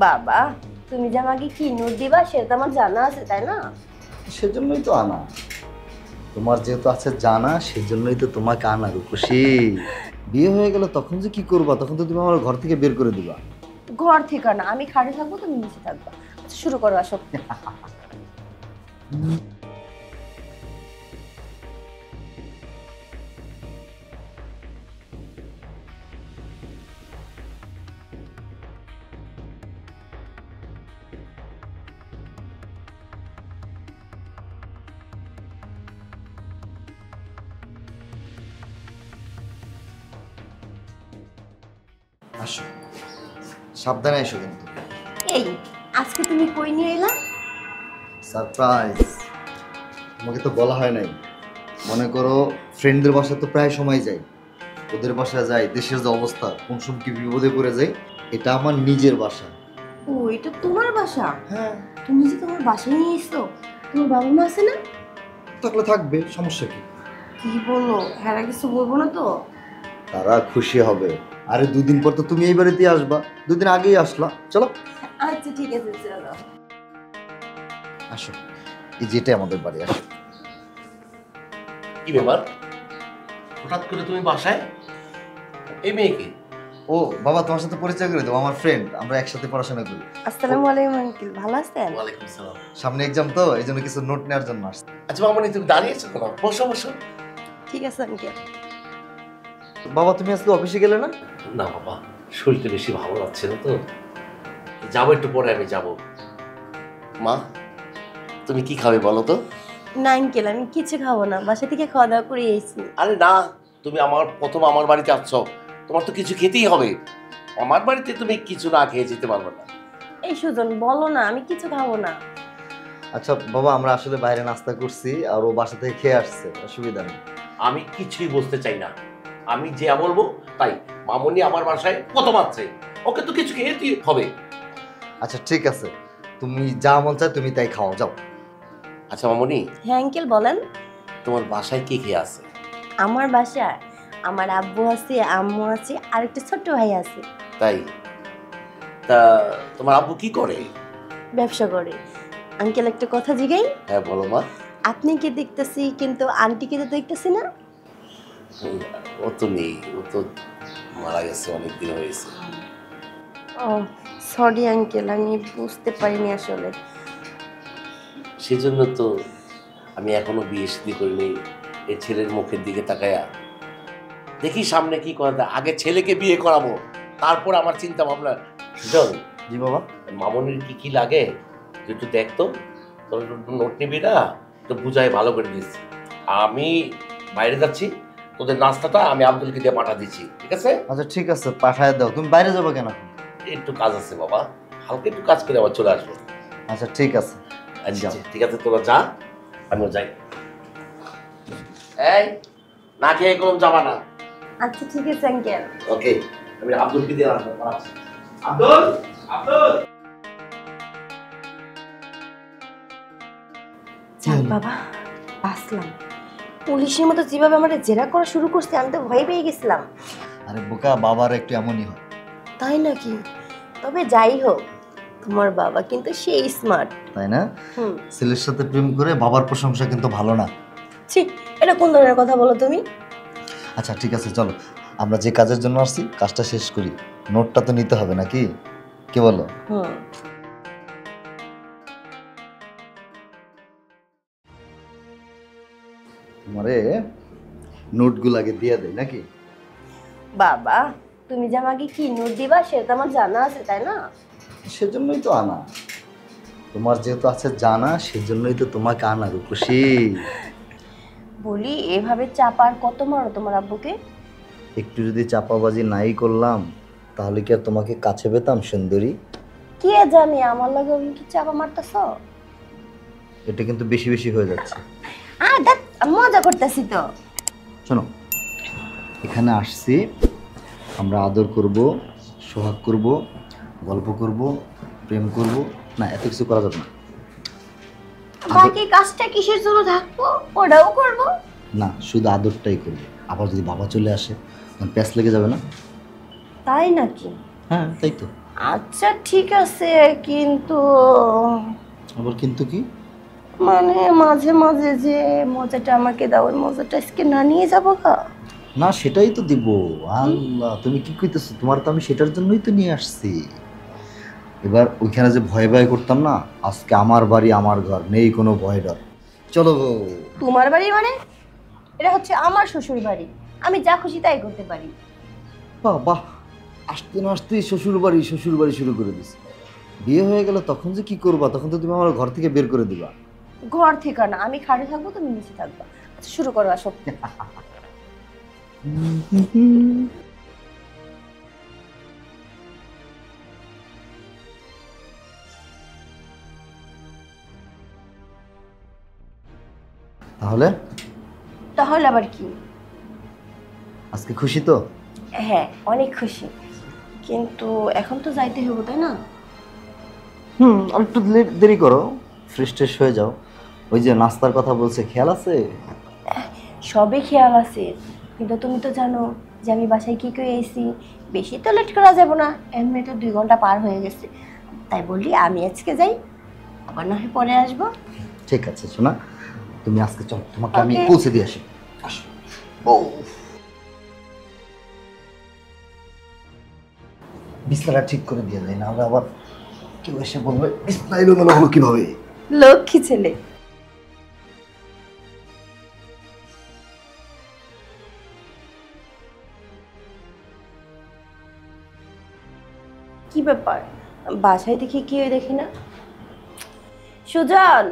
বাবা, তুমি যে আমাকে কি নোট দিবা সেটা আমার জানা আছে, তাই না? সেজন্যই তো আনা। তোমার যেহেতু আছে জানা, সেজন্যই তো তোমাকে আনা রূপসী। বিয়ে হয়ে গেল তখন যে কি করবা? তখন তো তুমি আমার ঘর থেকে বের করে দিবা। ঘর থেকে না, আমি খাটে থাকবো, তুমি নিচে থাকবা। আচ্ছা, শুরু করো, আসো। আসো, সাবধানে এসো কিন্তু। এই, আজকে তুমি কই নিয়ে এলা? সারপ্রাইজ। তোমাকে তো বলা হয় নাই। মনে করো ফ্রেন্ডদের বাসায় তো প্রায় সময় যাই, ওদের বাসায় যাই, দেশের যে অবস্থা, কোন সময় কি বিপদে পড়ে যাই। এটা আমার নিজের বাসা। ও, এটা তোমার বাসা? হ্যাঁ, তুমি যে তোমার বাসায় নিয়ে এসছো, তোমার বাবা মা আছে না? থাকলে থাকবে, সমস্যা কি? কি বলো, হ্যাঁ কিছু বলবো না তো? তারা খুশি হবে। আরে দুদিন পর তো তুমি এই বাড়িতে আসবা, দুদিন আগেই আসলা। চলো। আচ্ছা ঠিক আছে, চলো। আসো, এই যেটাই আমাদের বাড়ি। আসো। কি ব্যাপার, হঠাৎ করে তুমি বাসায়? এই মেয়েকে? ও বাবা, তোমার সাথে পরিচয় করে দেবো, আমার ফ্রেন্ড, আমরা একসাথে পড়াশোনা করি। আসসালামু আলাইকুম আঙ্কেল, ভালো আছেন? ওয়ালাইকুম সালাম। সামনে এক্সাম তো, এই জন্য কিছু নোট নেওয়ার জন্য আসছি। আচ্ছা মামনি, তুমি দাঁড়িয়েছো কেন? বসো বসো। ঠিক আছে আঙ্কেল। বাবা, তুমি আজকে অফিসে গেলে না? না বাবা, শরীরটা বেশি ভালো লাগছে না তো, যাবো একটু পরে, আমি যাব। মা, তুমি কি খাবে বলো তো? না আঙ্কেল, আমি কিছু খাবো না, বাসা থেকে খাওয়া দাওয়া করে এসেছি। আরে না, তুমি প্রথম আমার বাড়িতে আসছো, তোমার তো কিছু খেতেই হবে। আমার বাড়িতে তুমি কিছু না খেয়ে যেতে পারবে না। এই সুজন, বলো না, আমি কিছু খাবো না। আচ্ছা বাবা, আমরা আসলে বাইরে নাস্তা করছি, আর ও বাসা থেকে খেয়ে আসছে, অসুবিধা নেই। আমি কিছুই বুঝতে চাই না, আমি যা বলবো তাই। মামনি আমার বাসায় প্রথম আছে, ওকে তো কিছু খেতেই হবে। আচ্ছা ঠিক আছে, তুমি যা মন চায় তুমি তাই খাও, যাও। আচ্ছা মামনি, হ্যাঁ আঙ্কেল, বলেন। তোমার বাসায় কে কে আছে? আমার বাসায় আমার আব্বু আছে, আম্মু আছে, আর একটা ছোট্ট ভাই আছে। তাই? তা তোমার আব্বু কি করে? ব্যবসা করে। আঙ্কেল, একটা কথা জিগাই। হ্যাঁ বলো মা। আপনি কি দেখতেছি, কিন্তু আন্টিকে তো দেখতেছি না। ও তো নেই, ও তো মারা গেছে, অনেক দিন হয়েছে। ও সরি আঙ্কেল, আমি বুঝতে পারিনি আসলে। সেজন্য তো আমি এখনো বিয়ে শাদী করিনি। এই ছেলের মুখের দিকে তাকায়া দেখি সামনে কি করা যায়। আগে ছেলেকে বিয়ে করাবো, তারপর আমার চিন্তা ভাবনা। সুজন, জি বাবা। মামনির কি কি লাগে একটু দেখতো। তোর নোট নিবি না, তো বুঝাই ভালো করে দিচ্ছি। আমি বাইরে যাচ্ছি, তোদের নাস্তাটা আমি আব্দুলকে দিয়ে পাঠা দিচ্ছি, ঠিক আছে? আচ্ছা ঠিক আছে, পাঠায় দাও। তুমি বাইরে যাবে কেন? একটু কাজ আছে বাবা, হালকা একটু কাজ করে আবার চলে আসবো। আচ্ছা ঠিক আছে। আচ্ছা ঠিক আছে, তোরা যা, আমিও যাই। এই, না খেয়ে কোনো যাবা না। আচ্ছা ঠিক আছে আঙ্কেল। ওকে, আমি আব্দুলকে দিয়ে আসবো। আব্দুল, আব্দুল। যাক বাবা, আসলাম। পুলিশের মতো যেভাবে আমরা জেরা করা শুরু করছে, আমি তো ভয় পেয়ে গেছিলাম। আরে বোকা, বাবার একটু এমনই হয়। তাই নাকি? তবে যাই হোক, তোমার বাবা কিন্তু সেই স্মার্ট, তাই না? হুম। ছেলের সাথে প্রেম করে বাবার প্রশংসা কিন্তু ভালো না। ছি, এটা কোন ধরনের কথা বলো তুমি? আচ্ছা ঠিক আছে, চলো আমরা যে কাজের জন্য আসছি কাজটা শেষ করি। নোটটা তো নিতে হবে নাকি, কি বলো? হুম। তোমারে নোটগুলো আগে দিয়ে দেয় নাকি? বাবা, তুমি যে আমাকে কি নোট দিবা সেটা আমার জানা আছে, তাই না? সেজন্যই তো আনা। তোমার যেহেতু আছে জানা, সেজন্যই তো তোমাকে আনা রূপসী। বলি, এভাবে চাপার কত মারো তোমার আব্বুকে? একটু যদি চাপাবাজি নাই করলাম, তাহলে কি আর তোমাকে কাছে পেতাম সুন্দরী? কে জানি, আমার লাগে ওই কি চাপা মারতেছ? এটা কিন্তু বেশি বেশি হয়ে যাচ্ছে। দেখ, আমি মজা করতেছি তো। শোনো, এখানে আসছি আমরা আদর করব, সোহাগ করব, গল্প করব, প্রেম করব। না, এত কিছু করা যাবে না। বাকি কাজটা কিসের জন্য থাকবো, ওটাও করবো। না, শুধু আদরটাই করবো। আবার যদি বাবা চলে আসে, তখন প্যাঁচ লেগে যাবে না? তাই নাকি? হ্যাঁ তাই তো। আচ্ছা ঠিক আছে, কিন্তু আবার কিন্তু কি? মানে মাঝে মাঝে যে মজাটা আমাকে দাও, ওই মজাটা আজকে না নিয়ে যাবো গা? না সেটাই তো দিব। আল্লাহ, তুমি কি কইতেছো? তোমার তো আমি সেটার জন্যই তো নিয়ে আসছি। এবার ওইখানে যে ভয় ভয় করতাম না, আজকে আমার বাড়ি আমার ঘর, নেই কোনো ভয় ডর। চলো গো। তোমার বাড়ি মানে? এটা হচ্ছে আমার শ্বশুর বাড়ি, আমি যা খুশি তাই করতে পারি। বাহ বাহ, আসতে না আসতেই শ্বশুর বাড়ি শুরু করে দিস। বিয়ে হয়ে গেল তখন যে কি করবা? তখন তো তুমি আমার ঘর থেকে বের করে দিবা। ঘর থেকে না, আমি খাটে থাকবো, তুমি নিচে থাকবা। আচ্ছা শুরু করো, আসো। তাহলে তাহলে আবার কি? আজকে খুশি তো? হ্যাঁ অনেক খুশি, কিন্তু এখন তো যাইতে হবে তাই না? আর একটু দেরি করো, ফ্রেশ ট্রেশ হয়ে যাও। ওই যে নাস্তার কথা বলছে, খেয়াল আছে? সবে খেয়াল আছে, কিন্তু তুমি তো জানো যে আমি বাসায় কি করে এসি, বেশি তো লেট করা যাবে না, এমনি তো 2 ঘন্টা পার হয়ে গেছে। তাই বললি আমি আজকে যাই, আবার না হয় পরে আসবো। ঠিক আছে শোনা, তুমি আজকে চলো, তোমাকে আমি Okay. পৌঁছে দিয়ে আসি। আসো। ও, বিছানা ঠিক করে দিয়ে যায়, নাহলে আবার কেউ এসে বলবে বিছানা এলোমেলো হলো কিভাবে। লক্ষ্মী ছেলে। কি ব্যাপার, বাসায় দেখি কেউ দেখি না। সুজন,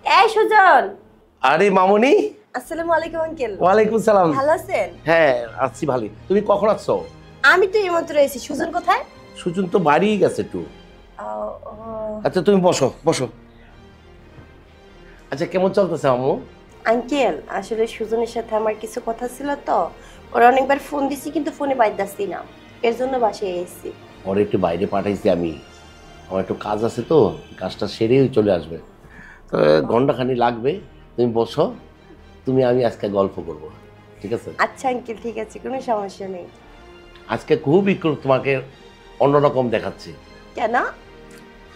এই সুজন। আরে মামুনি। আসসালামু আলাইকুম আঙ্কেল। ওয়ালাইকুম সালাম। ভালো আছেন? হ্যাঁ আছি ভালোই। তুমি কখন আসছো? আমি তো এইমাত্র এসেছি। সুজন কোথায়? সুজন তো বাড়িই গেছে একটু। আচ্ছা তুমি বসো বসো। আচ্ছা কেমন চলতেছে আম্মু? আঙ্কেল আসলে সুজনের সাথে আমার কিছু কথা ছিল তো, ওরা অনেকবার ফোন দিছি কিন্তু ফোনে পাইতাছি না, এর জন্য বাসায় এসেছি। ওর একটু বাইরে পাঠাইছি আমি, আমার একটু কাজ আছে তো, কাজটা সেরেই চলে আসবে, তো ঘন্টাখানি লাগবে। তুমি বসো, তুমি আমি আজকে গল্প করব, ঠিক আছে? আচ্ছা আঙ্কেল ঠিক আছে, কোনো সমস্যা নেই। আজকে খুবই তোমাকে অন্যরকম দেখাচ্ছি। কেন?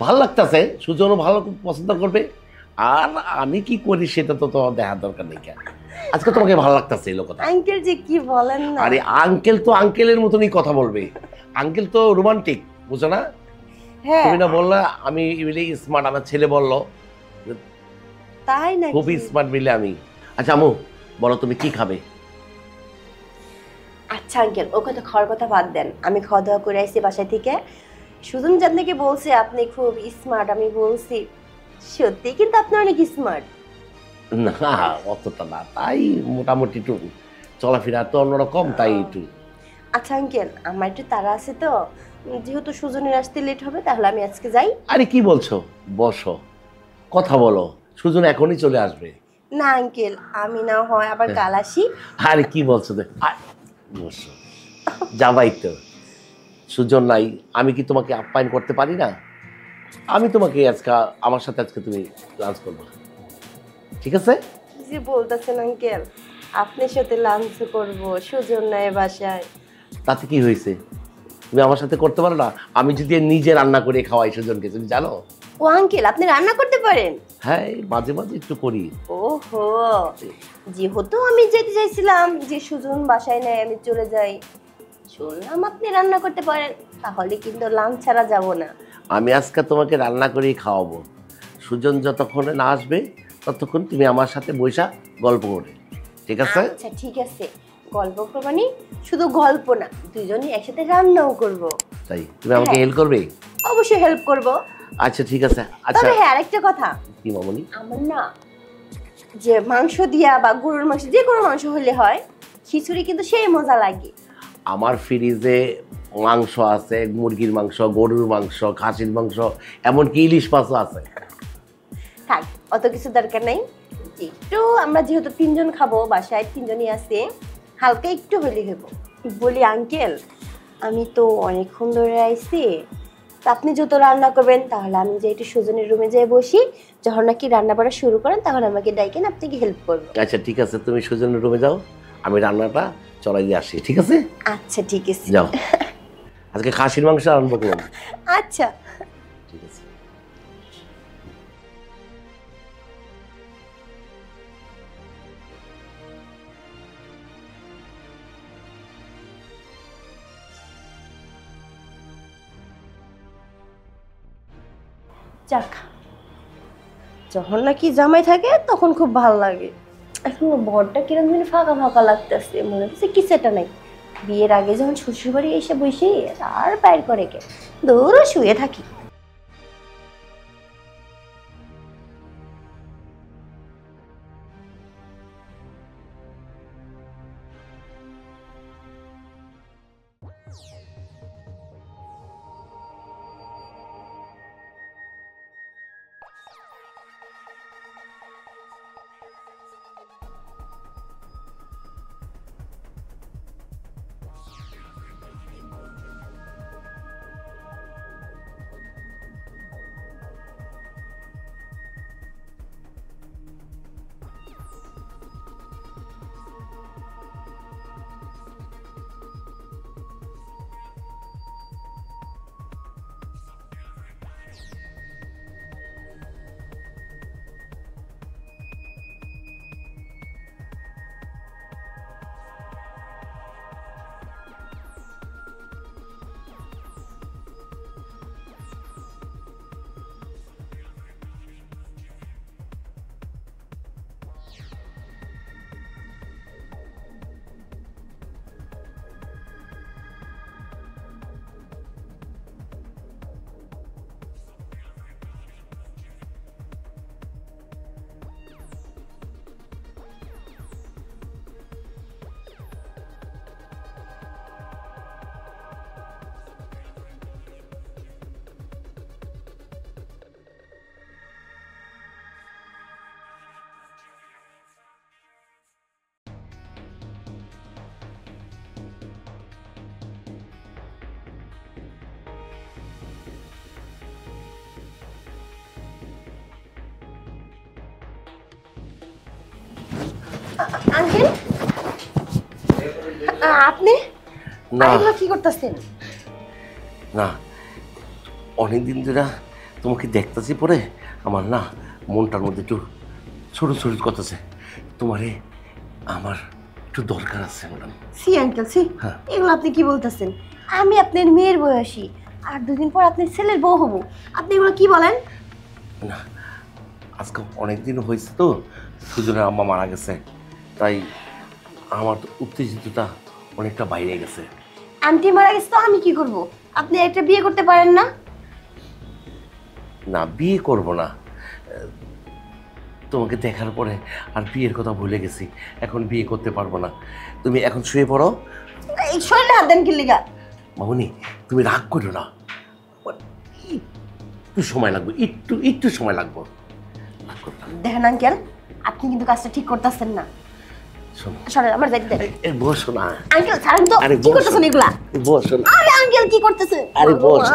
ভাল লাগতেছে, সুজনও ভালো পছন্দ করবে, আর আমি কি করি সেটা তো তোমার দেখার দরকার নেই। কেন আজকে তোমাকে ভালো লাগতেছে এই লোকটা? আঙ্কেল যে কি বলেন না। আরে আঙ্কেল তো আঙ্কেলের মতনই কথা বলবে, আঙ্কেল তো রোমান্টিক, বুঝো না? হ্যাঁ তুমি না বললা আমি স্মার্ট, আমার ছেলে বললো তাই না, খুবই স্মার্ট মিলে আমি। আচ্ছা আমু বলো তুমি কি খাবে? আচ্ছা আঙ্কেল ও কথা খাওয়ার কথা বাদ দেন, আমি খাওয়া দাওয়া করে আসছি বাসায় থেকে। সুজন জানকে বলছে আপনি খুব স্মার্ট, আমি বলছি সত্যি কিন্তু আপনি অনেক স্মার্ট। না অতটা না, তাই মোটামুটি একটু চলাফেরা তো অন্যরকম, তাই একটু। আচ্ছা আঙ্কেল আমার একটু তাড়া আছে তো, যেহেতু সুজনের আসতে লেট হবে তাহলে আমি আজকে যাই। আরে কি বলছো, বসো কথা বলো, সুজন এখনই চলে আসবে। না আঙ্কেল আমি না হয় আবার কাল আসি। আরে কি বলছো, বসো, যাবাই তো, সুজন নাই, আমি কি তোমাকে আপ্যায়ন করতে পারি না? আমি তোমাকে আজকে, আমার সাথে আজকে তুমি লাঞ্চ করবো, ঠিক আছে? কি যে বলতেছেন আঙ্কেল, আপনার সাথে লাঞ্চ করব, সুজন নাই বাসায়। তাতে কি হয়েছে? তুমি আমার সাথে করতে পারো না? আমি যদি নিজে রান্না করে খাওয়াই সুজনকে, তুমি জানো? ও আঙ্কেল আপনি রান্না করতে পারেন? হ্যাঁ মাঝে মাঝে একটু করি। ওহো, যেহেতু আমি যেতে চাইছিলাম যে সুজন বাসায় নেয় আমি চলে যাই, শুনলাম আপনি রান্না করতে পারেন, তাহলে কিন্তু লাঞ্চ ছাড়া যাব না। আমি আজকে তোমাকে রান্না করেই খাওয়াবো, সুজন যতক্ষণে না আসবে ততক্ষণ তুমি আমার সাথে বৈশা গল্প করে, ঠিক আছে? আচ্ছা ঠিক আছে, গল্প করবানি, শুধু গল্প না, দুজনই একসাথে রান্নাও করব। তাই তুমি আমাকে হ্যাঁ। হেল্প করবে? অবশ্যই হেল্প করব। আচ্ছা ঠিক আছে। আচ্ছা তবে হ্যাঁ আরেকটা কথা, কি মামনি? আমার না যে মাংস দিয়া বা গরুর মাংস, যে কোনো মাংস হলে হয়, খিচুড়ি কিন্তু সেই মজা লাগে। আমার ফ্রিজে মাংস আছে, মুরগির মাংস, গরুর মাংস, খাসির মাংস, এমনকি ইলিশ মাছও আছে। থাক অত কিছু দরকার নাই, একটু আমরা যেহেতু 3 জন খাবো, বাসায় 3 জনই আছে, হালকা একটু হলে হইব। বলি আঙ্কেল আমি তো অনেকক্ষণ ধরে আইছি, তা আপনি যত রান্না করবেন তাহলে আমি যে একটু সুজনের রুমে যেয়ে বসি, যখন নাকি রান্না বাড়া শুরু করেন তখন আমাকে ডাইকেন, আপনাকে হেল্প করবো। আচ্ছা ঠিক আছে, তুমি সুজনের রুমে যাও, আমি রান্নাটা চলাই দিয়ে আসি, ঠিক আছে? আচ্ছা ঠিক আছে। যাও। আজকে খাসির মাংস আরম্ভ করলাম। আচ্ছা ঠিক আছে। যাক, যখন নাকি জামাই থাকে তখন খুব ভালো লাগে। এখন বরটা কিরম যেন ফাঁকা ফাঁকা লাগতেছে, মনে হচ্ছে কিছুটা নাই। বিয়ের আগে যখন শ্বশুর বাড়ি এসে বসে আর বাইর করে কে, দৌড়ও শুয়ে থাকি। আঙ্কেল, আপনি না এগুলো কি করতেছেন? না, অনেকদিন ধরে তোমাকে দেখতেছি পরে আমার না মনটার মধ্যে একটু ছোট ছোট করতেছে। তোমারে আমার একটু দরকার আছে ম্যাডাম। সি আঙ্কেল সি, হ্যাঁ। এগুলো আপনি কি বলতেছেন? আমি আপনার মেয়ের বয়সী, আর দুদিন পর আপনার ছেলের বউ হবো, আপনি এগুলো কি বলেন? না, আজকে অনেক দিন হয়েছে তো, সুজনের আম্মা মারা গেছে, তাই আমার তো উত্তেজিতটা অনেকটা বাইরে গেছে। আন্টি মারা গেছে তো আমি কি করব? আপনি একটা বিয়ে করতে পারেন না? না, বিয়ে করব না। তোমাকে দেখার পরে আর বিয়ের কথা ভুলে গেছি, এখন বিয়ে করতে পারবো না। তুমি এখন শুয়ে পড়ো। এই শরীরে হাত দেন কি লিগা? মামুনি, তুমি রাগ করো না, একটু সময় লাগবে, একটু একটু সময় লাগবে। রাগ করো না। দেখেন আঙ্কেল, আপনি কিন্তু কাজটা ঠিক করতেছেন না। শোনো, সরেন, আমার যাইতে দেন। বসো না। আঙ্কেল ছাড়েন তো, আরে কি বসো। করতেছেন এগুলা? বসো না। আরে আঙ্কেল কি করতেছেন? আরে বসো।